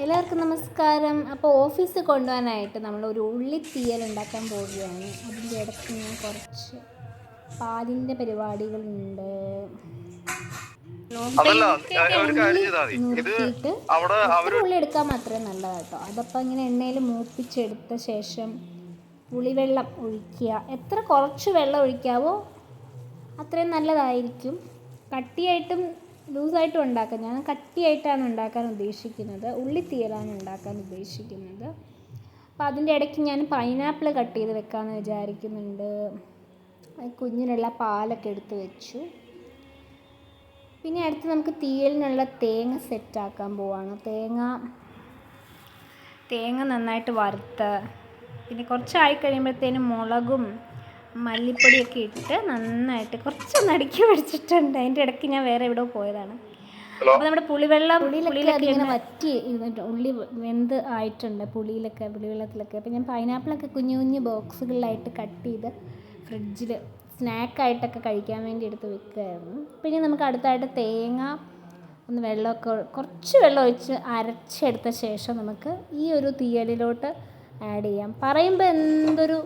എല്ലാവർക്കും നമസ്കാരം. അപ്പോൾ ഓഫീസിൽ കൊണ്ടുപോകാനായിട്ട് നമ്മളൊരു ഉള്ളിത്തീയൽ ഉണ്ടാക്കാൻ പോവുകയാണ്. അതിൻ്റെ ഇടയ്ക്ക് ഞാൻ കുറച്ച് പാലിൻ്റെ പരിപാടികളുണ്ട്. നിർത്തിയിട്ട് എത്ര ഉള്ളി എടുക്കാൻ മാത്രമേ നല്ലതാണ് കേട്ടോ. അതപ്പോൾ ഇങ്ങനെ എണ്ണയിൽ മൂപ്പിച്ചെടുത്ത ശേഷം പുളിവെള്ളം ഒഴിക്കുക. എത്ര കുറച്ച് വെള്ളം ഒഴിക്കാവോ അത്രയും നല്ലതായിരിക്കും. കട്ടിയായിട്ടും ലൂസായിട്ടും ഉണ്ടാക്കാം. ഞാൻ കട്ടിയായിട്ടാണ് ഉണ്ടാക്കാൻ ഉദ്ദേശിക്കുന്നത്. ഉള്ളിത്തീയലാണ് ഉണ്ടാക്കാൻ ഉദ്ദേശിക്കുന്നത്. അപ്പോൾ അതിൻ്റെ ഇടയ്ക്ക് ഞാൻ പൈനാപ്പിൾ കട്ട് ചെയ്ത് വെക്കാമെന്ന് വിചാരിക്കുന്നുണ്ട്. കുഞ്ഞിനുള്ള പാലൊക്കെ എടുത്ത് വെച്ചു. പിന്നെ അടുത്ത് നമുക്ക് തീയലിനുള്ള തേങ്ങ സെറ്റാക്കാൻ പോവാണ്. തേങ്ങ നന്നായിട്ട് വറുത്ത് പിന്നെ കുറച്ചായി കഴിയുമ്പോഴത്തേനും മുളകും മല്ലിപ്പൊടിയൊക്കെ ഇട്ട് നന്നായിട്ട് കുറച്ചൊന്ന് അടുക്കി പിടിച്ചിട്ടുണ്ട്. അതിൻ്റെ ഇടയ്ക്ക് ഞാൻ വേറെ എവിടെ പോയതാണ്. അപ്പോൾ നമ്മുടെ പുളിയിലൊക്കെ ഇങ്ങനെ വറ്റി ഇരുന്നിട്ട് ഉള്ളി വെന്ത് ആയിട്ടുണ്ട് പുളിവെള്ളത്തിലൊക്കെ. അപ്പോൾ ഞാൻ പൈനാപ്പിളൊക്കെ കുഞ്ഞു കുഞ്ഞു ബോക്സുകളിലായിട്ട് കട്ട് ചെയ്ത് ഫ്രിഡ്ജിൽ സ്നാക്കായിട്ടൊക്കെ കഴിക്കാൻ വേണ്ടി എടുത്ത് വെക്കുമായിരുന്നു. പിന്നെ നമുക്ക് അടുത്തായിട്ട് തേങ്ങ ഒന്ന് കുറച്ച് വെള്ളം ഒഴിച്ച് അരച്ചെടുത്ത ശേഷം നമുക്ക് ഈ ഒരു തീയലിലോട്ട് ആഡ് ചെയ്യാം. പറയുമ്പോൾ എന്തൊരു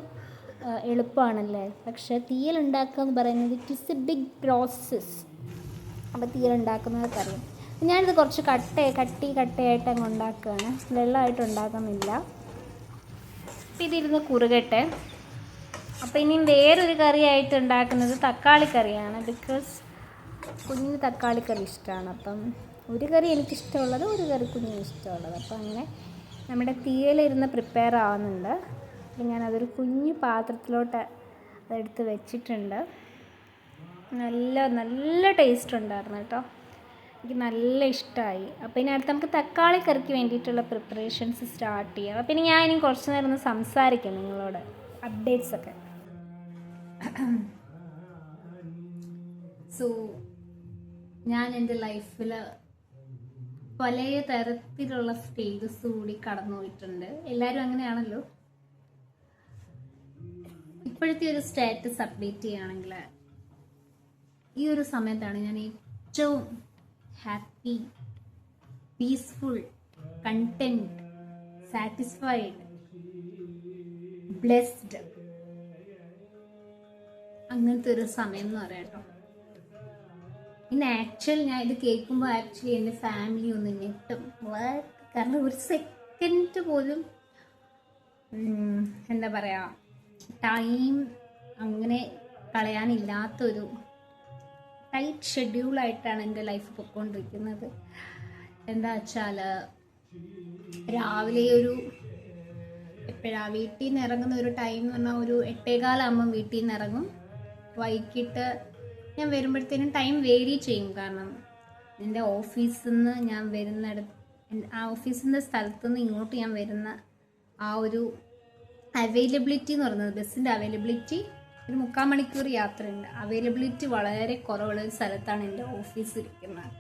എളുപ്പമാണല്ലേ, പക്ഷേ തീയൽ ഉണ്ടാക്കുക എന്ന് പറയുന്നത് it is a big process. അപ്പോൾ തീയൽ ഉണ്ടാക്കുന്നതൊക്കെ അറിയാം. ഞാനിത് കുറച്ച് കട്ടയായിട്ട് അങ്ങ് ഉണ്ടാക്കുകയാണ്, വെള്ളമായിട്ട് ഉണ്ടാക്കുന്നില്ല. അപ്പോൾ ഇതിരുന്ന് കുറുകട്ടെ. അപ്പോൾ ഇനിയും വേറൊരു കറിയായിട്ട് ഉണ്ടാക്കുന്നത് തക്കാളിക്കറിയാണ്. ബിക്കോസ് കുഞ്ഞിന് തക്കാളിക്കറി ഇഷ്ടമാണ്. അപ്പം ഒരു കറി എനിക്കിഷ്ടമുള്ളത്, ഒരു കറി കുഞ്ഞിന് ഇഷ്ടമുള്ളത്. അപ്പോൾ അങ്ങനെ നമ്മുടെ തീയലിരുന്ന് പ്രിപ്പയർ ആവുന്നുണ്ട്. അപ്പോൾ ഞാനതൊരു കുഞ്ഞു പാത്രത്തിലോട്ട് അതെടുത്ത് വെച്ചിട്ടുണ്ട്. നല്ല ടേസ്റ്റ് ഉണ്ടായിരുന്നു കേട്ടോ, എനിക്ക് നല്ല ഇഷ്ടമായി. അപ്പോൾ ഇനി അടുത്ത് നമുക്ക് തക്കാളി കറിക്ക് വേണ്ടിയിട്ടുള്ള പ്രിപ്പറേഷൻസ് സ്റ്റാർട്ട് ചെയ്യാം. അപ്പോൾ ഇനി ഞാൻ കുറച്ച് നേരം ഒന്ന് സംസാരിക്കാം നിങ്ങളോട് അപ്ഡേറ്റ്സൊക്കെ. സോ ഞാൻ എൻ്റെ ലൈഫിൽ പല തരത്തിലുള്ള സ്റ്റേജസ് കൂടി കടന്നു പോയിട്ടുണ്ട്. എല്ലാവരും അങ്ങനെയാണല്ലോ. ഇപ്പോഴത്തെ ഒരു സ്റ്റാറ്റസ് അപ്ഡേറ്റ് ചെയ്യുകയാണെങ്കിൽ ഈ ഒരു സമയത്താണ് ഞാൻ ഏറ്റവും happy, peaceful, content, satisfied, blessed, അങ്ങനത്തെ ഒരു സമയം എന്ന് പറയാം കേട്ടോ. ഇന്ന് ഞാൻ ഇത് കേൾക്കുമ്പോൾ എൻ്റെ ഫാമിലി ഒന്ന് ഞെട്ടും. കാരണം ഒരു സെക്കൻഡ് പോലും എന്താ പറയുക, ടൈം അങ്ങനെ കളയാനില്ലാത്തൊരു ടൈറ്റ് ഷെഡ്യൂളായിട്ടാണ് എൻ്റെ ലൈഫ് പൊയ്ക്കൊണ്ടിരിക്കുന്നത്. എന്താ വെച്ചാൽ രാവിലെ എപ്പോഴാണ് വീട്ടിൽ നിന്ന് ഇറങ്ങുന്ന ഒരു ടൈം എന്ന് പറഞ്ഞാൽ ഒരു 8:15 വീട്ടിൽ നിന്ന് ഇറങ്ങും. വൈകിട്ട് ഞാൻ വരുമ്പോഴത്തേനും ടൈം വേരി ചെയ്യും. കാരണം എൻ്റെ ഓഫീസിൽ നിന്ന് ഞാൻ ഓഫീസിൽ നിന്ന് സ്ഥലത്തു നിന്ന് ഇങ്ങോട്ട് ഞാൻ വരുന്ന ആ ഒരു അവൈലബിലിറ്റി എന്ന് പറയുന്നത്, ബസ്സിൻ്റെ അവൈലബിലിറ്റി ഒരു 3/4 മണിക്കൂർ യാത്രയുണ്ട്. അവൈലബിലിറ്റി വളരെ കുറവുള്ള ഒരു സ്ഥലത്താണ് എൻ്റെ ഓഫീസ് ഇരിക്കുന്നത്.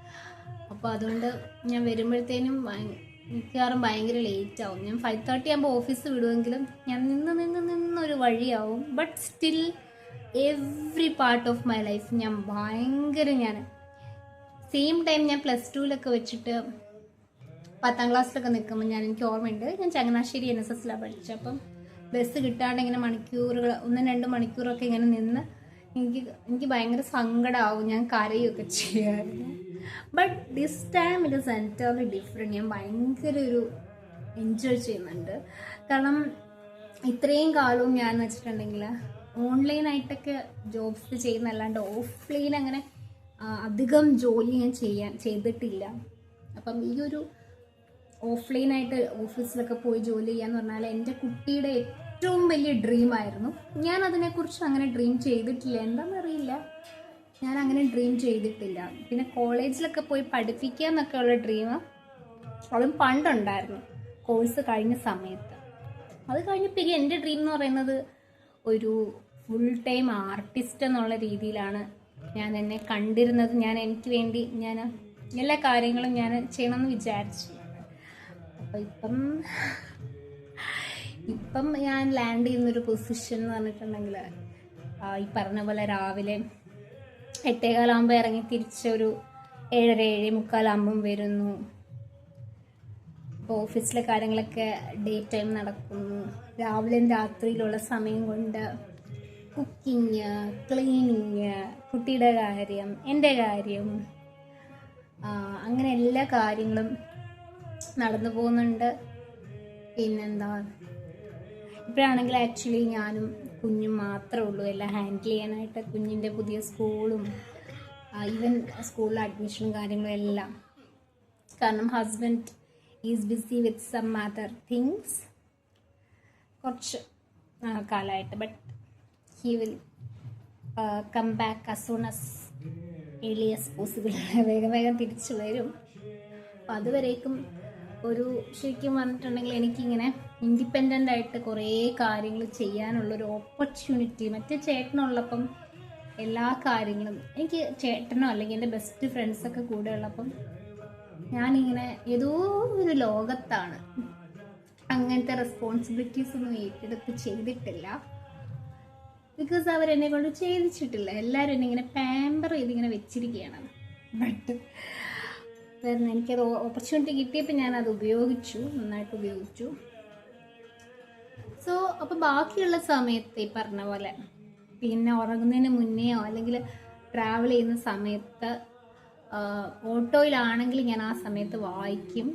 അപ്പോൾ അതുകൊണ്ട് ഞാൻ വരുമ്പോഴത്തേനും മിക്കവാറും ഭയങ്കര ലേറ്റ് ആവും. ഞാൻ 5:30 ആകുമ്പോൾ ഓഫീസ് വിടുമെങ്കിലും ഞാൻ നിന്നൊരു വഴിയാവും. But still every part of my life ഞാൻ സെയിം ടൈം ഞാൻ +2 വെച്ചിട്ട് 10ാം ക്ലാസ്സിലൊക്കെ നിൽക്കുമ്പോൾ എനിക്ക് ഓർമ്മയുണ്ട്, ഞാൻ ചങ്ങനാശ്ശേരി NSSലാണ് പഠിച്ചത്. അപ്പം ബസ് കിട്ടാണ്ട് ഇങ്ങനെ മണിക്കൂറുകൾ 1-2 മണിക്കൂറൊക്കെ ഇങ്ങനെ നിന്ന് എനിക്ക് ഭയങ്കര സങ്കടമാവും, ഞാൻ കരയൊക്കെ ചെയ്യാറുണ്ട്. But this time it is entirely different. ഞാൻ ഭയങ്കര ഒരു എൻജോയ് ചെയ്യുന്നുണ്ട്. കാരണം ഇത്രയും കാലവും ഞാൻ വെച്ചിട്ടുണ്ടെങ്കിൽ ഓൺലൈനായിട്ടൊക്കെ ജോബ്സ് ചെയ്യുന്നതല്ലാണ്ട് ഓഫ്ലൈൻ അങ്ങനെ അധികം ജോലി ഞാൻ ചെയ്തിട്ടില്ല. അപ്പം ഈ ഒരു ഓഫ്ലൈനായിട്ട് ഓഫീസിലൊക്കെ പോയി ജോലി ചെയ്യാന്ന് പറഞ്ഞാൽ എൻ്റെ കുട്ടിയുടെ ഏറ്റവും വലിയ ഡ്രീമായിരുന്നു. ഞാൻ അതിനെക്കുറിച്ച് അങ്ങനെ ഡ്രീം ചെയ്തിട്ടില്ല, എന്താണെന്നറിയില്ല, ഞാൻ അങ്ങനെ ഡ്രീം ചെയ്തിട്ടില്ല. പിന്നെ കോളേജിലൊക്കെ പോയി പഠിപ്പിക്കുക എന്നൊക്കെ ഉള്ള ഡ്രീം അതും പണ്ടുണ്ടായിരുന്നു, കോഴ്സ് കഴിഞ്ഞ സമയത്ത്. അത് കഴിഞ്ഞപ്പോൾ എൻ്റെ ഡ്രീം എന്ന് പറയുന്നത് ഒരു ഫുൾ ടൈം ആർട്ടിസ്റ്റ് എന്നുള്ള രീതിയിലാണ് ഞാൻ എന്നെ കണ്ടിരുന്നത്. എനിക്ക് വേണ്ടി ഞാൻ എല്ലാ കാര്യങ്ങളും ഞാൻ ചെയ്യണമെന്ന് വിചാരിച്ചു. അപ്പോൾ ഇപ്പം ഞാൻ ലാൻഡ് ചെയ്യുന്നൊരു പൊസിഷൻ എന്ന് പറഞ്ഞിട്ടുണ്ടെങ്കിൽ ഈ പറഞ്ഞ പോലെ രാവിലെ 8:15 ഇറങ്ങി തിരിച്ചൊരു 7:30-7:45 വരുന്നു. ഓഫീസിലെ കാര്യങ്ങളൊക്കെ ഡേ ടൈം നടക്കുന്നു. രാവിലെയും രാത്രിയിലുള്ള സമയം കൊണ്ട് കുക്കിങ്, ക്ലീനിങ്, കുട്ടിയുടെ കാര്യം, എൻ്റെ കാര്യം, അങ്ങനെ എല്ലാ കാര്യങ്ങളും നടന്നു പോകുന്നുണ്ട്. പിന്നെന്താ, ഇപ്പോഴാണെങ്കിൽ ആക്ച്വലി ഞാനും കുഞ്ഞും മാത്രമേ ഉള്ളൂ എല്ലാം ഹാൻഡിൽ ചെയ്യാനായിട്ട്. കുഞ്ഞിൻ്റെ പുതിയ സ്കൂളും ഈവൻ സ്കൂളിൽ അഡ്മിഷനും കാര്യങ്ങളും എല്ലാം. കാരണം husband is busy with some other things കുറച്ച് കാലമായിട്ട്. But he will come back as soon as early as possible. വേഗം വേഗം തിരിച്ചു വരും. അപ്പോൾ അതുവരേക്കും ഒരു ശരിക്കും പറഞ്ഞിട്ടുണ്ടെങ്കിൽ എനിക്കിങ്ങനെ ഇൻഡിപെൻഡൻ്റ് ആയിട്ട് കുറേ കാര്യങ്ങൾ ചെയ്യാനുള്ളൊരു ഓപ്പർച്യൂണിറ്റി. മറ്റേ ചേട്ടനുള്ളപ്പം എല്ലാ കാര്യങ്ങളും എനിക്ക് ചേട്ടനോ അല്ലെങ്കിൽ എൻ്റെ ബെസ്റ്റ് ഫ്രണ്ട്സൊക്കെ കൂടെ ഉള്ളപ്പം ഞാനിങ്ങനെ ഏതോ ഒരു ലോകത്താണ്. അങ്ങനത്തെ റെസ്പോൺസിബിലിറ്റീസ് ഒന്നും ഏറ്റെടുത്ത് ചെയ്തിട്ടില്ല. ബിക്കോസ് അവരെന്നെ കൊണ്ട് ചെയ്തിച്ചിട്ടില്ല. എല്ലാവരും എന്നെ ഇങ്ങനെ പാമ്പർ ചെയ്തിങ്ങനെ വെച്ചിരിക്കുകയാണ്. ബട്ട് എനിക്കത് ഓപ്പർച്യൂണിറ്റി കിട്ടിയപ്പോൾ ഞാനത് ഉപയോഗിച്ചു, നന്നായിട്ട് ഉപയോഗിച്ചു. സോ അപ്പോൾ ബാക്കിയുള്ള സമയത്ത് ഈ പറഞ്ഞ പോലെ പിന്നെ ഉറങ്ങുന്നതിന് മുന്നെയോ അല്ലെങ്കിൽ ട്രാവൽ ചെയ്യുന്ന സമയത്ത് ഓട്ടോയിലാണെങ്കിൽ ഞാൻ ആ സമയത്ത് വായിക്കും.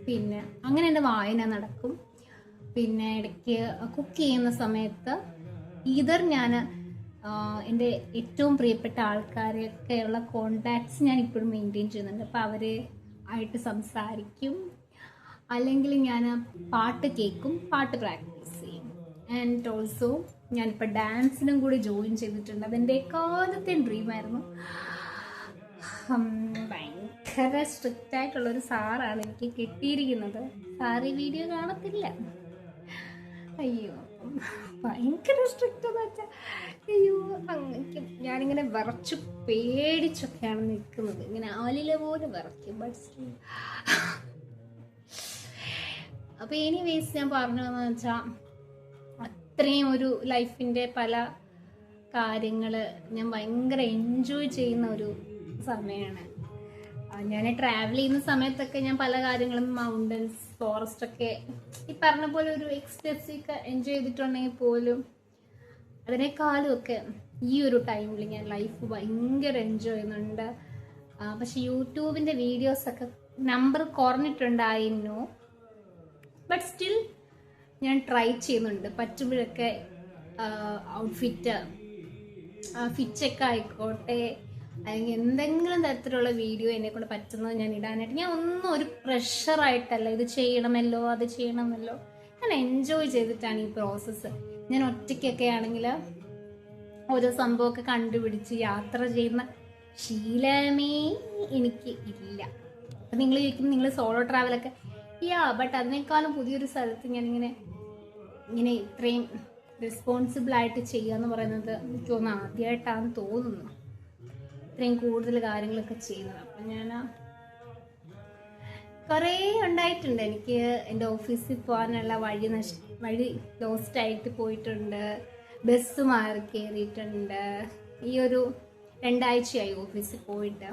പിന്നെ അങ്ങനെ എൻ്റെ വായന നടക്കും. പിന്നെ ഇടയ്ക്ക് കുക്ക് ചെയ്യുന്ന സമയത്ത് ഈതർ ഞാൻ എൻ്റെ ഏറ്റവും പ്രിയപ്പെട്ട ആൾക്കാരെയൊക്കെയുള്ള കോണ്ടാക്ട്സ് ഞാൻ ഇപ്പോഴും മെയിൻറ്റെയിൻ ചെയ്യുന്നുണ്ട്. അപ്പോൾ അവർ ആയിട്ട് സംസാരിക്കും, അല്ലെങ്കിൽ ഞാൻ പാട്ട് കേൾക്കും, പാട്ട് പ്രാക്ടീസ് ചെയ്യും. ആൻഡ് ഓൾസോ ഞാനിപ്പോൾ ഡാൻസിനും കൂടി ജോയിൻ ചെയ്തിട്ടുണ്ട്. അതെൻ്റെ കാലത്തെ ഡ്രീമായിരുന്നു. ഭയങ്കര സ്ട്രിക്റ്റ് ആയിട്ടുള്ളൊരു സാറാണ് എനിക്ക് കിട്ടിയിരിക്കുന്നത്. സാറ് ഈ വീഡിയോ കാണത്തില്ല. അയ്യോ, ഭയങ്കര സ്ട്രിക്റ്റ് എന്ന് വെച്ചാൽ അയ്യോ, അങ്ങനെ ഞാനിങ്ങനെ വിറച്ച് പേടിച്ചൊക്കെയാണ് നിൽക്കുന്നത്. ഇങ്ങനെ ആലില പോലെ വിറയ്ക്കും. ബട്ട് അപ്പോൾ എനിവേസ് ഞാൻ പറഞ്ഞതെന്ന് വെച്ചാൽ അത്രയും ഒരു ലൈഫിൻ്റെ പല കാര്യങ്ങൾ ഞാൻ ഭയങ്കര എൻജോയ് ചെയ്യുന്ന ഒരു സമയമാണ്. ഞാൻ ട്രാവൽ ചെയ്യുന്ന സമയത്തൊക്കെ ഞാൻ പല കാര്യങ്ങളും മൗണ്ടൻസ്, ഫോറസ്റ്റ് ഒക്കെ ഈ പറഞ്ഞ പോലെ ഒരു എക്സ്പെൻസീവ് ഒക്കെ എൻജോയ് ചെയ്തിട്ടുണ്ടെങ്കിൽ പോലും അതിനേക്കാളും ഒക്കെ ഈ ഒരു ടൈമിൽ ഞാൻ ലൈഫ് ഭയങ്കര എൻജോയ് ചെയ്യുന്നുണ്ട്. പക്ഷെ യൂട്യൂബിൻ്റെ വീഡിയോസൊക്കെ നമ്പർ കുറഞ്ഞിട്ടുണ്ടായിരുന്നു. ബട്ട് സ്റ്റിൽ ഞാൻ ട്രൈ ചെയ്യുന്നുണ്ട്. പറ്റുമ്പോഴൊക്കെ ഔട്ട്ഫിറ്റ് ഫിറ്റൊക്കെ ആയിക്കോട്ടെ, അല്ലെങ്കിൽ എന്തെങ്കിലും തരത്തിലുള്ള വീഡിയോ എന്നെക്കൊണ്ട് പറ്റുന്നത് ഞാൻ ഇടാനായിട്ട്. ഞാൻ ഒന്നും ഒരു പ്രഷറായിട്ടല്ല ഇത് ചെയ്യണമല്ലോ അത് ചെയ്യണമല്ലോ. ഞാൻ എൻജോയ് ചെയ്തിട്ടാണ് ഈ പ്രോസസ്സ്. ഞാൻ ഒറ്റയ്ക്കൊക്കെ ആണെങ്കിൽ ഓരോ സംഭവമൊക്കെ കണ്ടുപിടിച്ച് യാത്ര ചെയ്യുന്ന ശീലമേ എനിക്ക് ഇല്ല. അപ്പം നിങ്ങൾ ചോദിക്കും നിങ്ങൾ സോളോ ട്രാവലൊക്കെ ബട്ട് അതിനേക്കാളും പുതിയൊരു സ്ഥലത്ത് ഞാനിങ്ങനെ ഇത്രയും റെസ്പോൺസിബിളായിട്ട് ചെയ്യുക എന്ന് പറയുന്നത് എനിക്ക് തോന്നുന്നു ആദ്യമായിട്ടാണ് തോന്നുന്നു. ഇത്രയും കൂടുതൽ കാര്യങ്ങളൊക്കെ ചെയ്യുന്നത്. അപ്പം ഞാൻ കുറേ ഉണ്ടായിട്ടുണ്ട്. എനിക്ക് എൻ്റെ ഓഫീസിൽ പോകാനുള്ള വഴി ലോസ്റ്റായിട്ട് പോയിട്ടുണ്ട്. ബസ് മാറി കയറിയിട്ടുണ്ട്. ഈ ഒരു 2 ആഴ്ചയായി ഓഫീസിൽ പോയിട്ട്.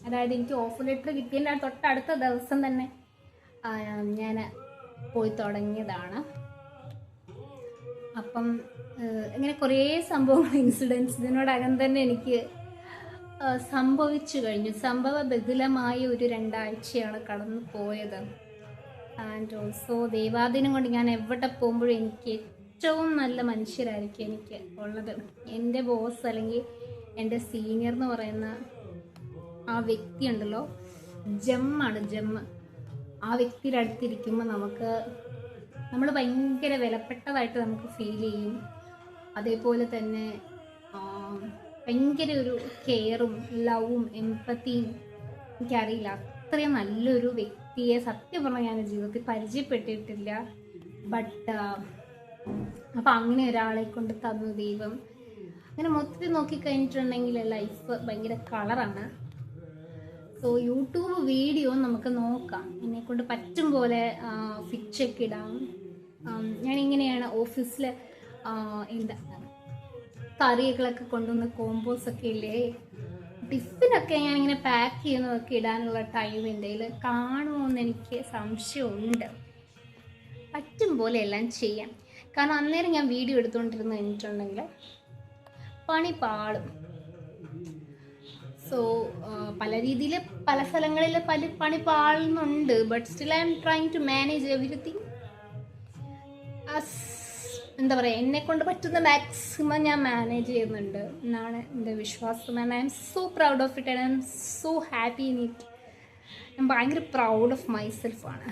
അതായത് എനിക്ക് ഓഫർ ലെറ്റർ കിട്ടിയതിൻ്റെ തൊട്ടടുത്ത ദിവസം തന്നെ ഞാൻ പോയി തുടങ്ങിയതാണ്. അപ്പം ഇങ്ങനെ കുറേ സംഭവങ്ങൾ, ഇൻസിഡൻസ് ഇതിനോടകം തന്നെ എനിക്ക് സംഭവിച്ചു കഴിഞ്ഞു. സംഭവ ബഹുലമായ ഒരു 2 ആഴ്ചയാണ് കടന്നു പോയത്. ആൻഡ് ഓൾസോ ദൈവാധീനം കൊണ്ട് ഞാൻ എവിടെ പോകുമ്പോഴും എനിക്ക് ഏറ്റവും നല്ല മനുഷ്യരായിരിക്കും എനിക്ക് ഉള്ളത്. എൻ്റെ ബോസ് അല്ലെങ്കിൽ എൻ്റെ സീനിയർ എന്ന് പറയുന്ന ആ വ്യക്തി ഉണ്ടല്ലോ, ജമ്മാണ്, ജമ്മ്. ആ വ്യക്തിയുടെ അടുത്തിരിക്കുമ്പോൾ നമ്മൾ ഭയങ്കര വിലപ്പെട്ടതായിട്ട് നമുക്ക് ഫീൽ ചെയ്യും. അതേപോലെ തന്നെ ഭയങ്കര ഒരു കെയറും ലവും എംപത്തിയും, എനിക്കറിയില്ല, അത്രയും നല്ലൊരു വ്യക്തിയെ സത്യം പറഞ്ഞാൽ ഞാൻ ജീവിതത്തിൽ പരിചയപ്പെട്ടിട്ടില്ല. ബട്ട് അപ്പം അങ്ങനെ ഒരാളെ കൊണ്ട് തന്നു ദൈവം. അങ്ങനെ മൊത്തത്തിൽ നോക്കിക്കഴിഞ്ഞിട്ടുണ്ടെങ്കിൽ ലൈഫ് ഭയങ്കര കളറാണ്. സോ യൂട്യൂബ് വീഡിയോ നമുക്ക് നോക്കാം, എന്നെക്കൊണ്ട് പറ്റും പോലെ ഫിറ്റൊക്കെ ഇടാം. ഞാനിങ്ങനെയാണ് ഓഫീസിൽ എന്താ കറികളൊക്കെ കൊണ്ടുവന്ന് കോമ്പോസൊക്കെ ഇല്ലേ ടിഫിനൊക്കെ ഞാനിങ്ങനെ പാക്ക് ചെയ്യുന്നതൊക്കെ ഇടാനുള്ള ടൈം എൻ്റെ കയ്യിൽ കാണുമോയെന്ന് എനിക്ക് സംശയമുണ്ട്. പറ്റും പോലെ എല്ലാം ചെയ്യാം. കാരണം അന്നേരം ഞാൻ വീഡിയോ എടുത്തുകൊണ്ടിരുന്ന് കഴിഞ്ഞിട്ടുണ്ടെങ്കിൽ പണി പാളും. സോ പല രീതിയിൽ പല സ്ഥലങ്ങളിൽ പണി പാളുന്നുണ്ട്. But still I'm trying to manage everything. എന്താ പറയുക, എന്നെക്കൊണ്ട് പറ്റുന്ന മാക്സിമം ഞാൻ മാനേജ് ചെയ്യുന്നുണ്ട് എന്നാണ് എൻ്റെ വിശ്വാസം. And I M so proud of it and I M so happy in it. ഞാൻ ഭയങ്കര പ്രൗഡ് ഓഫ് മൈസെൽഫാണ്.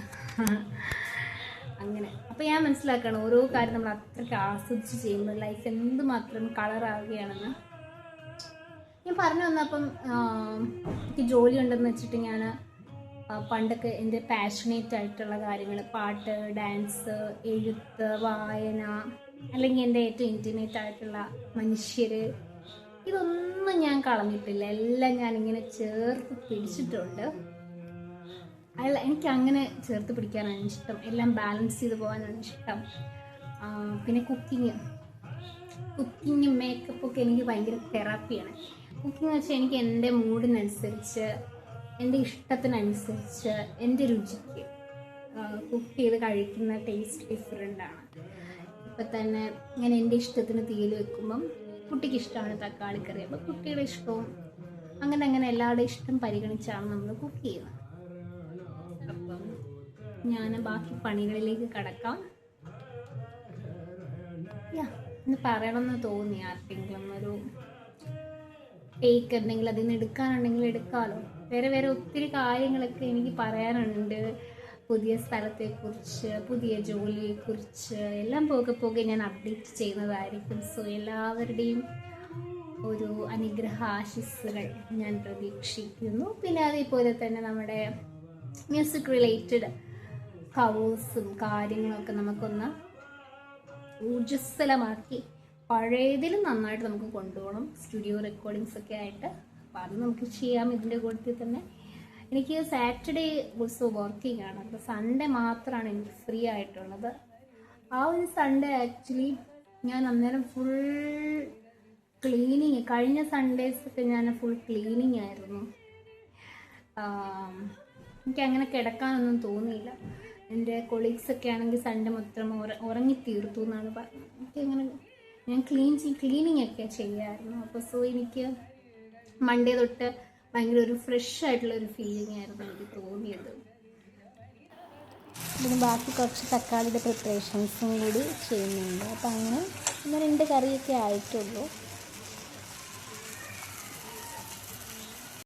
അങ്ങനെ അപ്പോൾ ഞാൻ മനസ്സിലാക്കുകയാണ് ഓരോ കാര്യം നമ്മൾ അത്രയ്ക്ക് ആസ്വദിച്ച് ചെയ്യുമ്പോൾ ലൈഫ് എന്തുമാത്രം കളറാവുകയാണെന്ന്. ഞാൻ പറഞ്ഞു വന്നപ്പം എനിക്ക് ജോലി ഉണ്ടെന്ന് വെച്ചിട്ട് ഞാൻ പണ്ടൊക്കെ എൻ്റെ പാഷനേറ്റ് ആയിട്ടുള്ള കാര്യങ്ങൾ, പാട്ട്, ഡാൻസ്, എഴുത്ത്, വായന, അല്ലെങ്കിൽ എൻ്റെ ഏറ്റവും ഇൻറ്റിമേറ്റ് ആയിട്ടുള്ള മനുഷ്യർ, ഇതൊന്നും ഞാൻ കളഞ്ഞിട്ടില്ല. എല്ലാം ഞാനിങ്ങനെ ചേർത്ത് പിടിച്ചിട്ടുണ്ട്. എനിക്കങ്ങനെ ചേർത്ത് പിടിക്കാനാണ് ഇഷ്ടം. എല്ലാം ബാലൻസ് ചെയ്ത് പോകാനാണ് ഇഷ്ടം. പിന്നെ കുക്കിങ്ങും മേക്കപ്പൊക്കെ എനിക്ക് ഭയങ്കര തെറാപ്പിയാണ്. കുക്കിംഗ് എന്ന് വെച്ചാൽ എനിക്ക് എൻ്റെ മൂഡിനനുസരിച്ച്, എൻ്റെ ഇഷ്ടത്തിനനുസരിച്ച്, എൻ്റെ രുചിക്ക് കുക്ക് ചെയ്ത് കഴിക്കുന്ന ടേസ്റ്റ് ഡിഫറെൻ്റാണ്. ഇപ്പം തന്നെ ഞാൻ എൻ്റെ ഇഷ്ടത്തിന് തീയിൽ വെക്കുമ്പം കുട്ടിക്ക് ഇഷ്ടമാണ് തക്കാളിക്കറി, അപ്പോൾ കുട്ടിയുടെ ഇഷ്ടവും അങ്ങനെ എല്ലാവരുടെയും ഇഷ്ടം പരിഗണിച്ചാണ് നമ്മൾ കുക്ക് ചെയ്യുന്നത്. അപ്പം ഞാൻ ബാക്കി പണികളിലേക്ക് കടക്കാം. ഇന്ന് പറയണമെന്ന് തോന്നി. ആർക്കെങ്കിലും ഒരു ടേക്ക് ഉണ്ടെങ്കിൽ അതിൽ നിന്ന് എടുക്കാനുണ്ടെങ്കിൽ എടുക്കാമല്ലോ. വേറെ ഒത്തിരി കാര്യങ്ങളൊക്കെ എനിക്ക് പറയാനുണ്ട്. പുതിയ സ്ഥലത്തെക്കുറിച്ച്, പുതിയ ജോലിയെക്കുറിച്ച് എല്ലാം പോകെ ഞാൻ അപ്ഡേറ്റ് ചെയ്യുന്നതായിരിക്കും. സോ എല്ലാവരുടെയും ഒരു അനുഗ്രഹ ആശിസ്സുകൾ ഞാൻ പ്രതീക്ഷിക്കുന്നു. പിന്നെ അതേപോലെ തന്നെ നമ്മുടെ മ്യൂസിക് റിലേറ്റഡ് കവേഴ്സും കാര്യങ്ങളൊക്കെ നമുക്കൊന്ന് ഊർജ്ജസ്വലമാക്കി പഴയതിലും നന്നായിട്ട് നമുക്ക് കൊണ്ടുപോകണം. സ്റ്റുഡിയോ റെക്കോർഡിങ്സ് ഒക്കെ ആയിട്ട്. അപ്പോൾ അത് നമുക്ക് ചെയ്യാം. ഇതിൻ്റെ കൂട്ടത്തിൽ തന്നെ എനിക്ക് സാറ്റർഡേ ഓൾസോ വർക്കിംഗ് ആണ്. അപ്പോൾ സൺഡേ മാത്രമാണ് എനിക്ക് ഫ്രീ ആയിട്ടുള്ളത്. ആ ഒരു സൺഡേ ആക്ച്വലി ഞാൻ അന്നേരം ഫുൾ ക്ലീനിങ്, കഴിഞ്ഞ സൺഡേസൊക്കെ ഞാൻ ഫുൾ ക്ലീനിങ് ആയിരുന്നു. എനിക്കങ്ങനെ കിടക്കാനൊന്നും തോന്നിയില്ല. എൻ്റെ കൊളീഗ്സൊക്കെ ആണെങ്കിൽ സൺഡേ മൊത്തം ഉറങ്ങി തീർത്തു എന്നാണ് പറഞ്ഞത്. എനിക്കങ്ങനെ ഞാൻ ക്ലീനിങ് ഒക്കെ ചെയ്യാമായിരുന്നു. അപ്പോൾ സോ എനിക്ക് മൺഡേ തൊട്ട് ഭയങ്കര ഒരു ഫ്രഷ് ആയിട്ടുള്ളൊരു ഫീലിംഗ് ആയിരുന്നു എനിക്ക് തോന്നിയത്. പിന്നെ ബാക്കി കുറച്ച് തക്കാളിയുടെ പ്രിപ്പറേഷൻസും കൂടി ചെയ്യുന്നുണ്ട്. അപ്പോൾ അങ്ങനെ 2 കറിയൊക്കെ ആയിട്ടുള്ളൂ.